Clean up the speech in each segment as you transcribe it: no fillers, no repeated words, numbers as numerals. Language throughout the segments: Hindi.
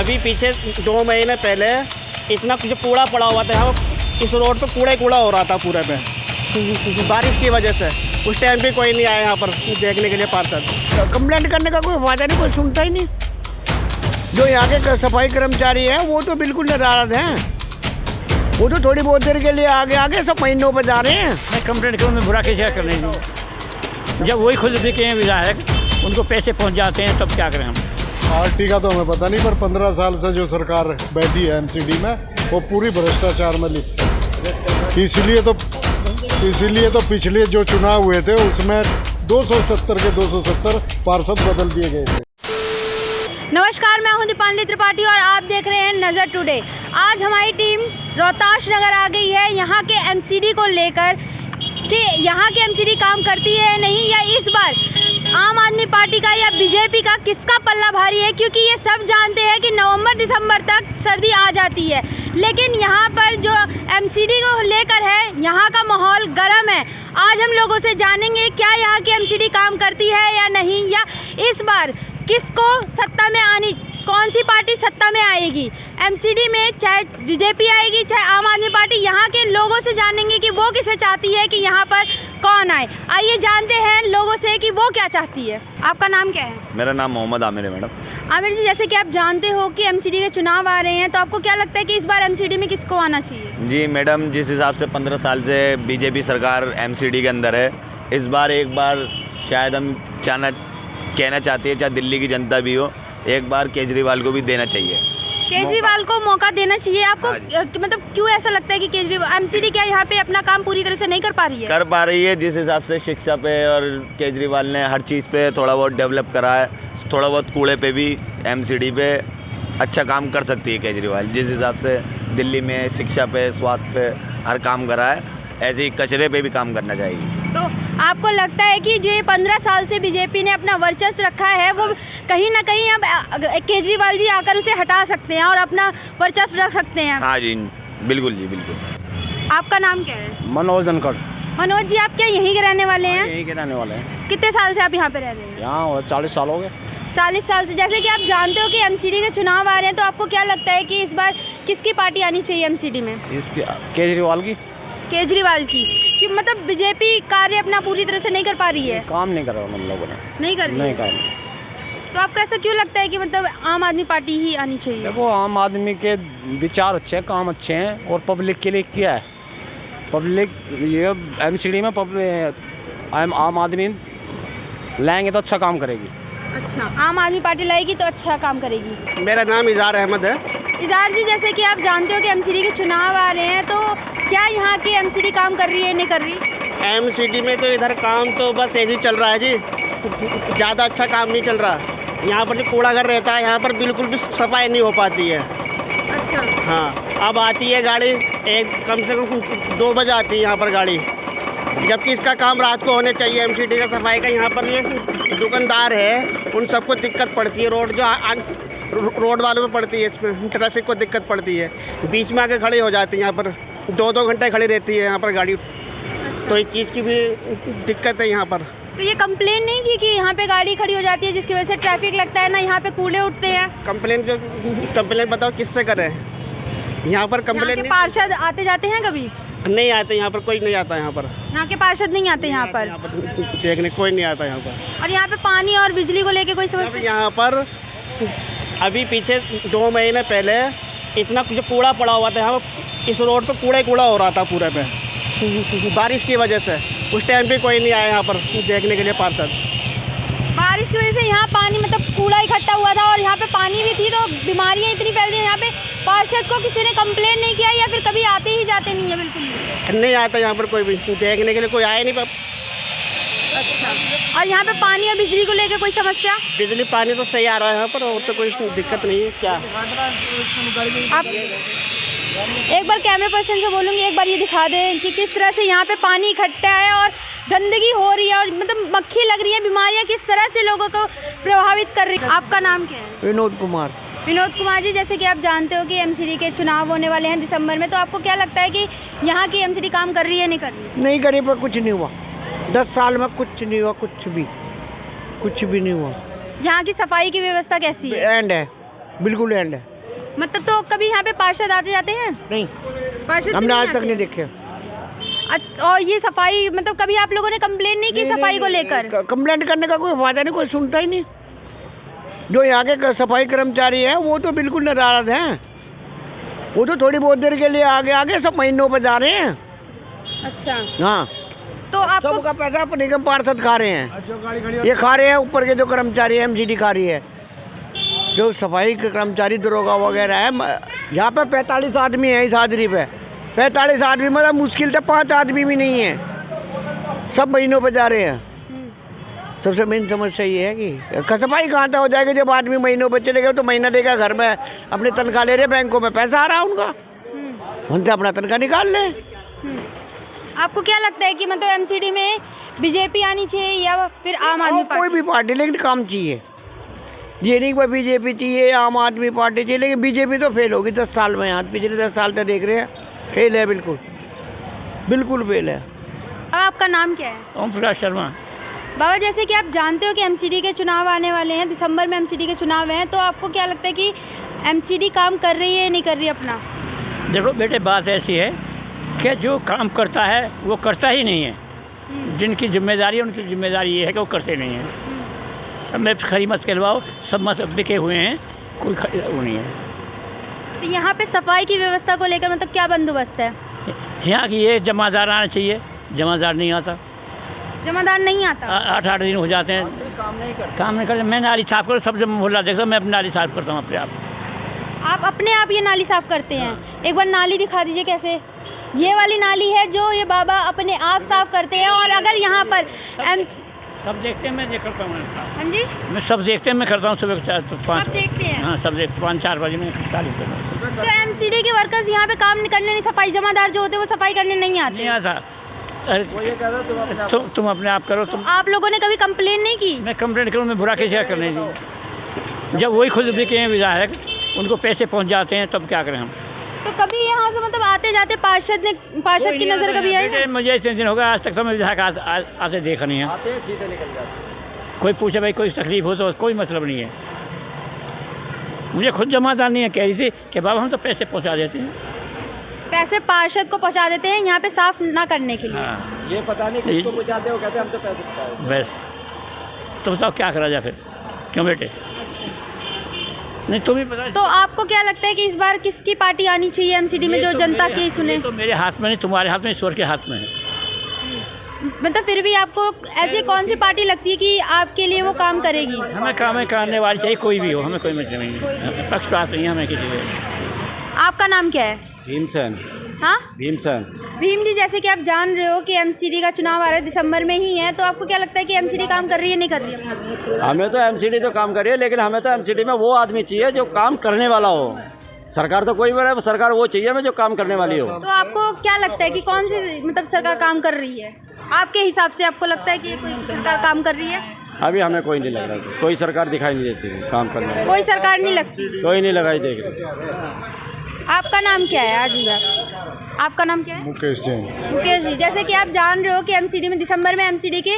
अभी पीछे 2 महीने पहले इतना कुछ कूड़ा पड़ा हुआ था यहाँ, इस रोड पे कूड़ा ही कूड़ा हो रहा था पूरे पे, बारिश की वजह से। उस टाइम भी कोई नहीं आया यहाँ पर देखने के लिए पार्षद। कंप्लेंट करने का कोई फायदा नहीं, कोई सुनता ही नहीं। जो यहाँ के सफाई कर्मचारी हैं वो तो बिल्कुल नाराज हैं, वो तो थोड़ी बहुत देर के लिए आगे सब महीनों पर जा रहे हैं। मैं कंप्लेंट करूँ, मैं बुरा कैसे कर नहीं, जब वही खुद भी के विधायक उनको पैसे पहुँच जाते हैं तब क्या करें हम। पार्टी का तो हमें पता नहीं, पर 15 साल से जो सरकार बैठी है एमसीडी में वो पूरी भ्रष्टाचार में लिप्त है। इसीलिए तो पिछले जो चुनाव हुए थे उसमें 270 के 270 पार्षद बदल दिए गए थे। नमस्कार, मैं हूं दीपांजलि त्रिपाठी और आप देख रहे हैं नज़र टुडे। आज हमारी टीम रोहताश नगर आ गई है यहाँ के एमसीडी को लेकर कि यहाँ की एमसीडी काम करती है नहीं, या इस बार आम आदमी पार्टी का या बीजेपी का किसका पल्ला भारी है। क्योंकि ये सब जानते हैं कि नवंबर दिसंबर तक सर्दी आ जाती है, लेकिन यहाँ पर जो एमसीडी को लेकर है यहाँ का माहौल गर्म है। आज हम लोगों से जानेंगे क्या यहाँ की एमसीडी काम करती है या नहीं, या इस बार किसको सत्ता में आनी, कौन सी पार्टी सत्ता में आएगी एमसीडी में, चाहे बीजेपी आएगी चाहे आम आदमी पार्टी। यहाँ के लोगों से जानेंगे कि वो किसे चाहती है कि यहाँ पर कौन आए। आइए जानते हैं लोगों से कि वो क्या चाहती है। आपका नाम क्या है? मेरा नाम मोहम्मद आमिर है मैडम। आमिर जी, जैसे कि आप जानते हो कि एमसीडी के चुनाव आ रहे हैं, तो आपको क्या लगता है कि इस बार एमसीडी में किसको आना चाहिए? जी मैडम, जिस हिसाब से 15 साल से बीजेपी सरकार एमसीडी के अंदर है, इस बार एक बार शायद हम कहना चाहते हैं, चाहे दिल्ली की जनता भी हो, एक बार केजरीवाल को भी देना चाहिए। केजरीवाल को मौका देना चाहिए आपको? मतलब क्यों ऐसा लगता है कि केजरीवाल एमसीडी क्या यहाँ पे अपना काम पूरी तरह से नहीं कर पा रही है? कर पा रही है, जिस हिसाब से शिक्षा पे और केजरीवाल ने हर चीज़ पे थोड़ा बहुत डेवलप करा है, थोड़ा बहुत कूड़े पे भी एमसीडी पे अच्छा काम कर सकती है केजरीवाल। जिस हिसाब से दिल्ली में शिक्षा पे, स्वास्थ्य पे हर काम करा है, ऐसे ही कचरे पे भी काम करना चाहिए। तो आपको लगता है कि जो ये 15 साल से बीजेपी ने अपना वर्चस्व रखा है वो कहीं ना कहीं अब केजरीवाल जी आकर उसे हटा सकते हैं और अपना वर्चस्व रख सकते हैं? हाँ जी, बिल्कुल जी, बिल्कुल। आपका नाम क्या है? मनोज धनखड़। मनोज जी, आप क्या यहीं के रहने वाले हैं? यहीं के रहने वाले हैं। कितने साल से आप यहाँ पे रह रहे हैं? यहाँ 40 साल हो गए। 40 साल से। जैसे कि आप जानते हो कि एमसीडी के चुनाव आ रहे हैं, तो आपको क्या लगता है कि इस बार किसकी पार्टी आनी चाहिए एमसीडी में? इसकी केजरीवाल की। केजरीवाल की? कि मतलब बीजेपी कार्य अपना पूरी तरह से नहीं कर पा रही है? काम नहीं कर रहा हम लोगों ने। नहीं कर रही है? नहीं कर। तो आपको ऐसा क्यों लगता है कि मतलब आम आदमी पार्टी ही आनी चाहिए? देखो, आम आदमी के विचार अच्छे हैं, काम अच्छे हैं, और पब्लिक के लिए क्या है, पब्लिक ये एमसीडी में आम आदमी लाएंगे तो अच्छा काम करेगी। अच्छा, आम आदमी पार्टी लाएगी तो अच्छा काम करेगी। मेरा नाम इज़हार अहमद है। इज़हार जी, जैसे कि आप जानते हो कि एमसीडी के चुनाव आ रहे हैं, तो क्या यहाँ की एमसीडी काम कर रही है नहीं कर रही? एमसीडी में तो इधर काम तो बस ऐसे ही चल रहा है जी, ज़्यादा अच्छा काम नहीं चल रहा। यहाँ पर जो कूड़ा घर रहता है यहाँ पर बिल्कुल भी सफाई नहीं हो पाती है। अच्छा। हाँ, अब आती है गाड़ी कम से कम 2 बजे आती है यहाँ पर गाड़ी, जबकि इसका काम रात को होने चाहिए एमसीडी का सफाई का। यहाँ पर ये दुकानदार है उन सबको दिक्कत पड़ती है, रोड वालों में पड़ती है, इसमें ट्रैफिक को दिक्कत पड़ती है, बीच में आके खड़ी हो जाती है, यहाँ पर 2-2 घंटे खड़ी रहती है यहाँ पर गाड़ी। तो इस चीज़ की भी दिक्कत है यहाँ पर। तो ये कंप्लेन नहीं की कि यहाँ पे गाड़ी खड़ी हो जाती है जिसकी वजह से ट्रैफिक लगता है ना, यहाँ पे कूड़े उठते हैं? कंप्लेन बताओ किससे करें? यहाँ पर कंप्लेन पार्षद आते जाते हैं कभी? नहीं आते, यहाँ पर कोई नहीं आता। यहाँ के पार्षद नहीं आते यहाँ पर देखने, कोई नहीं आता यहाँ पर। और यहाँ पे पानी और बिजली को लेके कोई समस्या? यहाँ पर अभी पीछे 2 महीने पहले इतना कुछ कूड़ा पड़ा हुआ था यहाँ, इस रोड पे कूड़ा ही कूड़ा हो रहा था पूरे पे, बारिश की वजह से। उस टाइम भी कोई नहीं आया यहाँ पर देखने के लिए पार्षद। बारिश की वजह से यहाँ पानी मतलब कूड़ा इकट्ठा हुआ था और यहाँ पे पानी भी थी, तो बीमारियाँ इतनी फैल रही हैं यहाँ पे। पार्षद को किसी ने कंप्लेंट नहीं किया या फिर कभी आते ही जाते नहीं है? बिल्कुल नहीं आता यहाँ पर कोई भी, देखने के लिए कोई आया नहीं। अच्छा। और यहाँ पे पानी और बिजली को लेकर कोई समस्या? बिजली पानी तो सही आ रहा है यहाँ पर, और तो कोई दिक्कत नहीं है। क्या आप एक बार कैमरा पर्सन से बोलूँगी, एक बार ये दिखा दें कि किस तरह से यहाँ पे पानी इकट्ठा है और गंदगी हो रही है और मतलब मक्खी लग रही है, बीमारियाँ किस तरह से लोगों को प्रभावित कर रही है। आपका नाम क्या है? विनोद कुमार। विनोद कुमार जी, जैसे कि आप जानते हो कि एमसीडी के चुनाव होने वाले हैं दिसंबर में, तो आपको क्या लगता है कि यहाँ की एमसीडी काम कर रही है नहीं कर रही? नहीं करी, पर कुछ नहीं हुआ। 10 साल में कुछ नहीं हुआ, कुछ भी नहीं हुआ। यहाँ की सफाई की व्यवस्था कैसी है? एंड है, बिल्कुल एंड है। मतलब तो कभी यहाँ पे पार्षद आते जाते हैं? नहीं, पार्षद हमने आज नहीं तक आते? नहीं देखे। और ये सफाई मतलब कभी आप लोगों ने कंप्लेन नहीं की सफाई को लेकर? कंप्लेंट करने का कोई फायदा नहीं, कोई सुनता ही नहीं। जो यहाँ के सफाई कर्मचारी हैं वो तो बिल्कुल नाराज हैं। वो तो थोड़ी बहुत देर के लिए आगे आगे सब महीनों पर जा रहे हैं। अच्छा, हाँ, तो आपको सबका पैसा अपने निगम पार्षद खा रहे हैं। ये खा रहे हैं, ऊपर के जो कर्मचारी है एमसीडी खा रही है। जो सफाई के कर्मचारी दरोगा वगैरह है, यहाँ पे 45 आदमी है इस हाजिरी पे। 45 आदमी मतलब मुश्किल से 5 आदमी भी नहीं है, सब महीनों पे जा रहे हैं। सबसे मेन समस्या ये है कि सफाई कहाँ तक हो जाएगी जब आदमी महीनों पे चले गए तो महीना देगा घर में, अपने तनख्वाह ले रहे, बैंकों में पैसा आ रहा है उनका, उनसे अपना तनख्वाह निकाल ले। आपको क्या लगता है कि मतलब एमसीडी में बीजेपी आनी चाहिए या फिर आम आदमी कोई पार्टी? भी पार्टी, लेकिन काम चाहिए। ये नहीं कि बीजेपी चाहिए, आम आदमी पार्टी चाहिए, लेकिन बीजेपी तो फेल होगी 10 साल में। यहाँ पिछले 10 साल तक देख रहे हैं, फेल है, बिल्कुल बिल्कुल फेल है। अब आपका नाम क्या है? ओम प्रकाश शर्मा। बाबा, जैसे कि आप जानते हो कि एमसीडी के चुनाव आने वाले हैं, दिसंबर में एमसीडी के चुनाव हैं, तो आपको क्या लगता है कि एमसीडी काम कर रही है या नहीं कर रही अपना? देखो बेटे, बात ऐसी है कि जो काम करता है वो करता ही नहीं है। जिनकी जिम्मेदारी है उनकी जिम्मेदारी ये है कि वो करते नहीं हैं। अब मैं खरी मत कहलवाओ, सब मत बिके हुए हैं, कोई वो नहीं है। तो यहाँ पे सफाई की व्यवस्था को लेकर मतलब क्या बंदोबस्त है? यहाँ की ये जमादार आना चाहिए, जमादार नहीं आता। जमादार नहीं आता? 8-8 दिन हो जाते हैं, काम नहीं करते। मैं नाली साफ़ करूँ, सब जब मोहल्ला देखता मैं अपनी नाली साफ़ करता हूँ अपने आप। आप अपने आप ये नाली साफ करते हैं? एक बार नाली दिखा दीजिए कैसे। ये वाली नाली है जो ये बाबा अपने आप साफ करते हैं। और अगर यहाँ पर सब देखते हैं, मैं ये करता हूँ। हाँ जी, मैं सब देखते हैं, मैं करता हूँ सुबह 5 सब देखते हैं। हाँ, सब देखते 5-4 बजे में चालू करता हूँ। तो एमसीडी के वर्कर्स यहाँ पे काम करने नहीं, सफाई जमादार जो होते हैं वो सफाई करने नहीं आते? नहीं आता। अरे तुम अपने आप करो। तो आप लोगों ने कभी कंप्लेन नहीं की? मैं कंप्लेंट करूँ, मैं बुरा कैसे करने दी? जब वही खुद बिके हैं विधायक, उनको पैसे पहुंच जाते हैं, तब क्या करें हम? तो कभी यहाँ से मतलब आते जाते पार्षद की नज़र कभी आई? मुझे इतने दिन हो गया, आज तक तो मैं विधायक आते देखा नहीं है। आते सीधे निकल जाते। कोई पूछे भाई कोई तकलीफ हो तो कोई मतलब नहीं है। मुझे खुद जमादार नहीं है, कह रही थी कि बाबा हम तो पैसे पहुँचा देते हैं। पैसे पार्षद को पहुँचा देते हैं यहाँ पे साफ ना करने के लिए? हाँ, ये पता नहीं किसको पहुँचाते हो, कहते हम तो पैसे पहुँचाए। बस तो बताओ क्या करा जाए फिर? क्यों बेटे? नहीं तुम्हें पता। तो आपको क्या लगता है कि इस बार किसकी पार्टी आनी चाहिए एमसीडी में जो जनता की सुने? तो मेरे हाथ में नहीं, तुम्हारे हाथ में, ईश्वर के हाथ में है। मतलब फिर भी आपको ऐसी कौन सी पार्टी लगती है कि आपके लिए वो काम करेगी? हमें काम करने वाली चाहिए, कोई भी हो, हमें कोई मतलब नहीं है, पक्षपात नहीं है हमें किसी को। आपका नाम क्या है? भीमसेन। हाँ, भीमसेन। भीम जी, जैसे कि आप जान रहे हो कि एमसीडी का चुनाव आ रहा है, दिसंबर में ही है, तो आपको क्या लगता है कि एमसीडी काम कर रही है नहीं कर रही है? हमें तो एमसीडी तो काम कर रही है, लेकिन हमें तो एमसीडी में वो आदमी चाहिए जो काम करने वाला हो। सरकार तो कोई भी रहे, सरकार वो चाहिए हमें जो काम करने वाली हो। तो आपको क्या लगता है कि कौन सी मतलब सरकार काम कर रही है आपके हिसाब से? आपको लगता है कि कोई सरकार काम कर रही है? अभी हमें कोई नहीं लग रहा, कोई सरकार दिखाई नहीं देती काम करने वाली। कोई सरकार नहीं लगती? कोई नहीं लगाई देख रही। आपका नाम क्या है? आज आपका नाम क्या है? मुकेश जैन। मुकेश जी, जैसे कि आप जान रहे हो कि एमसीडी में दिसंबर में एमसीडी के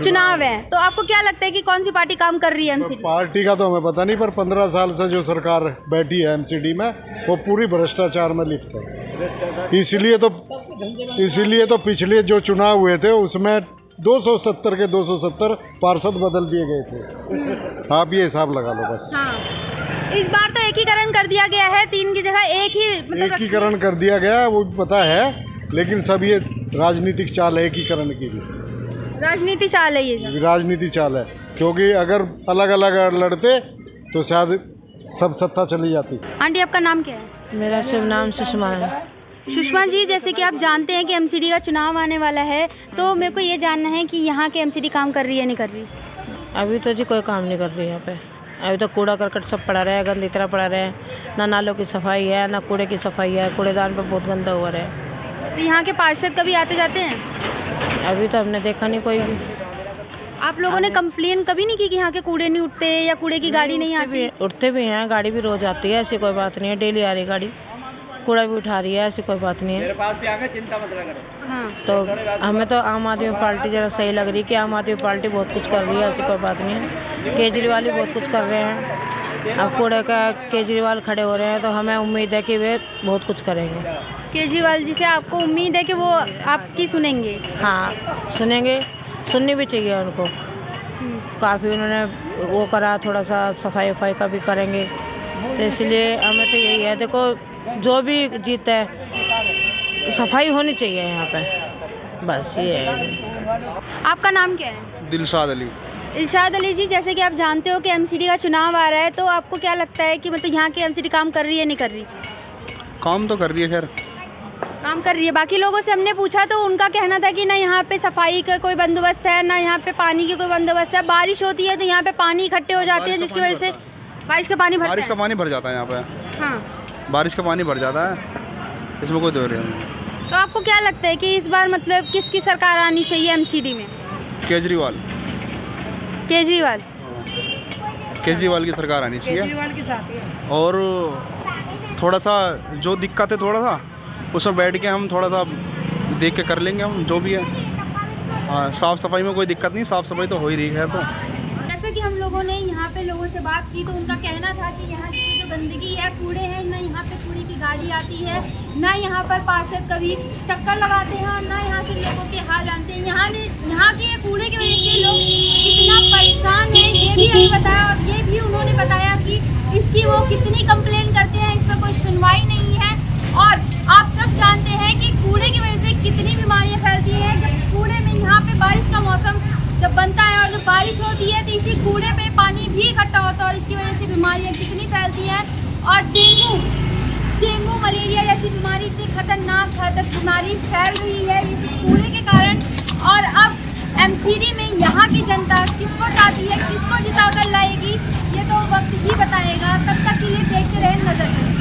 चुनाव हैं, तो आपको क्या लगता है कि कौन सी पार्टी काम कर रही है एमसीडी? पार्टी का तो हमें पता नहीं, पर 15 साल से जो सरकार बैठी है एमसीडी में वो पूरी भ्रष्टाचार में लिप्त है। इसीलिए तो पिछले जो चुनाव हुए थे उसमें 270 के 270 पार्षद बदल दिए गए थे। आप ये हिसाब लगा लो बस। हाँ, इस बार तो एकीकरण कर दिया गया है, 3 की जगह एक ही मतलब एकीकरण कर दिया गया है, वो पता है, लेकिन सब ये राजनीतिक चाल है एकीकरण की भी। राजनीति चाल है ये सब। राजनीति चाल है, क्योंकि अगर अलग अलग लड़ते तो शायद सब सत्ता चली जाती। आंटी, आपका नाम क्या है? मेरा शुभ नाम सुषमा है। सुषमा जी, जैसे कि आप जानते हैं कि एमसीडी का चुनाव आने वाला है, तो मेरे को ये जानना है कि यहाँ के एमसीडी काम कर रही है नहीं कर रही? अभी तो जी कोई काम नहीं कर रही यहाँ पे। अभी तो कूड़ा करकट सब पड़ा रहा है, गंद इतना पड़ा रहा है, ना नालों की सफाई है ना कूड़े की सफाई है, कूड़ेदान पे बहुत गंदा हुआ रहा है। तो यहाँ के पार्षद कभी आते जाते हैं? अभी तो हमने देखा नहीं कोई भी। आप लोगों ने कंप्लेन कभी नहीं की कि यहाँ के कूड़े नहीं उठते या कूड़े की गाड़ी नहीं आती? उठते भी हैं, गाड़ी भी रोज आती है, ऐसी कोई बात नहीं है, डेली आ रही गाड़ी, कूड़ा भी उठा रही है, ऐसी कोई बात नहीं है। मेरे पास भी आगे चिंता मत करो। हाँ, तो हमें तो आम आदमी पार्टी ज़रा सही लग रही है कि आम आदमी पार्टी बहुत कुछ कर रही है, ऐसी कोई बात नहीं है। केजरीवाल भी बहुत कुछ कर रहे हैं। अब कूड़े का केजरीवाल खड़े हो रहे हैं तो हमें उम्मीद है कि वे बहुत कुछ करेंगे। केजरीवाल जी से आपको उम्मीद है कि वो आपकी सुनेंगे? हाँ सुनेंगे, सुननी भी चाहिए उनको। काफ़ी उन्होंने वो करा, थोड़ा सा सफाई वफाई का भी करेंगे, तो इसलिए हमें तो यही है, देखो जो भी जीता है सफाई होनी चाहिए यहाँ पे, बस ये है। आपका नाम क्या है? दिलशाद अली। इरशाद अली जी, जैसे कि आप जानते हो कि एमसीडी का चुनाव आ रहा है, तो आपको क्या लगता है कि मतलब यहाँ की एमसीडी काम कर रही है नहीं कर रही? काम तो कर रही है, खैर काम कर रही है। बाकी लोगों से हमने पूछा तो उनका कहना था कि ना यहाँ पे सफाई का कोई बंदोबस्त है, ना यहाँ पे पानी की कोई बंदोबस्त है। बारिश होती है तो यहाँ पे पानी इकट्ठे हो जाते हैं, जिसकी वजह से बारिश का पानी भरता है। बारिश का पानी भर जाता है यहाँ पे। हाँ, बारिश का पानी भर जाता है, इसमें कोई दो रही नहीं। तो आपको क्या लगता है कि इस बार मतलब किसकी सरकार आनी चाहिए एमसीडी में? केजरीवाल केजरीवाल की सरकार आनी चाहिए। केजरीवाल के साथ ही। और थोड़ा सा जो दिक्कत है, थोड़ा सा उसमें बैठ के हम थोड़ा सा देख के कर लेंगे हम जो भी है। हाँ, साफ़ सफाई में कोई दिक्कत नहीं, साफ़ सफाई तो हो ही रही है। तो जैसे कि हम लोगों ने यहाँ पे लोगों से बात की तो उनका कहना था कि यहाँ की जो गंदगी है, कूड़े हैं, ना यहाँ पे कूड़े की गाड़ी आती है, ना यहाँ पर पार्षद कभी चक्कर लगाते हैं और ना यहाँ से लोगों के हाल जानते हैं। यहाँ के कूड़े की वजह से लोग कितना परेशान हैं ये भी हमें बताया, और ये भी उन्होंने बताया कि इसकी वो कितनी कंप्लेन करते हैं, इस पर कोई सुनवाई नहीं है। और आप सब जानते हैं कि कूड़े की वजह से कितनी बीमारियाँ फैलती हैं। जब कूड़े में यहाँ पे बारिश का मौसम जब बनता है और जब बारिश होती है तो इसी कूड़े पे पानी भी इकट्ठा होता है और इसकी वजह से बीमारियाँ कितनी फैलती हैं। और डेंगू मलेरिया जैसी बीमारी इतनी खतरनाक घातक बीमारी फैल रही है इस कूड़े के कारण। और अब एमसीडी में यहाँ की जनता किसको चाहती है, किसको जिताकर लाएगी, ये तो वक्त ही बताएगा। तब तक के लिए देखते रहें नजर।